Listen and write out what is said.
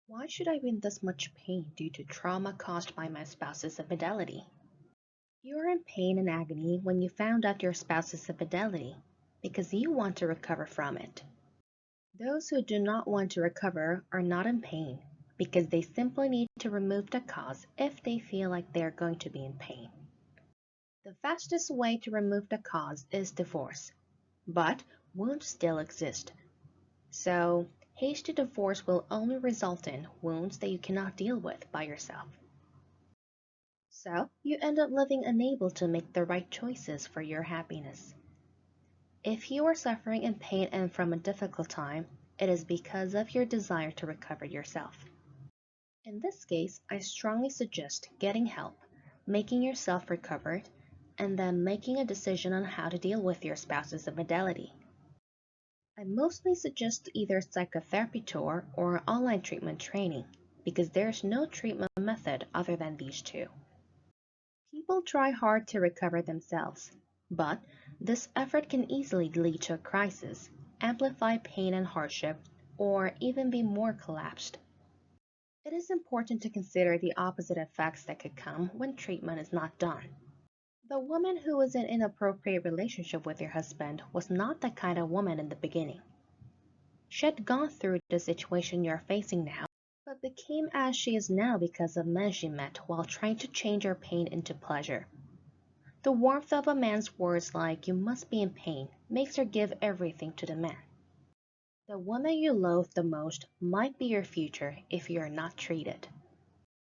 Why should I be in this much pain due to trauma caused by my spouse's infidelity? You are in pain and agony when you found out your spouse's infidelity because you want to recover from it. Those who do not want to recover are not in pain because they simply need to remove the cause if they feel like they are going to be in pain. The fastest way to remove the cause is divorce, but wounds still exist. So, hasty divorce will only result in wounds that you cannot deal with by yourself. So, you end up living unable to make the right choices for your happiness. If you are suffering in pain and from a difficult time, it is because of your desire to recover yourself. In this case, I strongly suggest getting help, making yourself recovered, and then making a decision on how to deal with your spouse's infidelity. I mostly suggest either psychotherapy tour or online treatment training because there's no treatment method other than these two. People try hard to recover themselves, but this effort can easily lead to a crisis, amplify pain and hardship, or even be more collapsed. It is important to consider the opposite effects that could come when treatment is not done. The woman who was in an inappropriate relationship with your husband was not that kind of woman in the beginning. She had gone through the situation you're facing now, but became as she is now because of men she met while trying to change her pain into pleasure. The warmth of a man's words like "you must be in pain" makes her give everything to the man. The woman you loathe the most might be your future if you are not treated.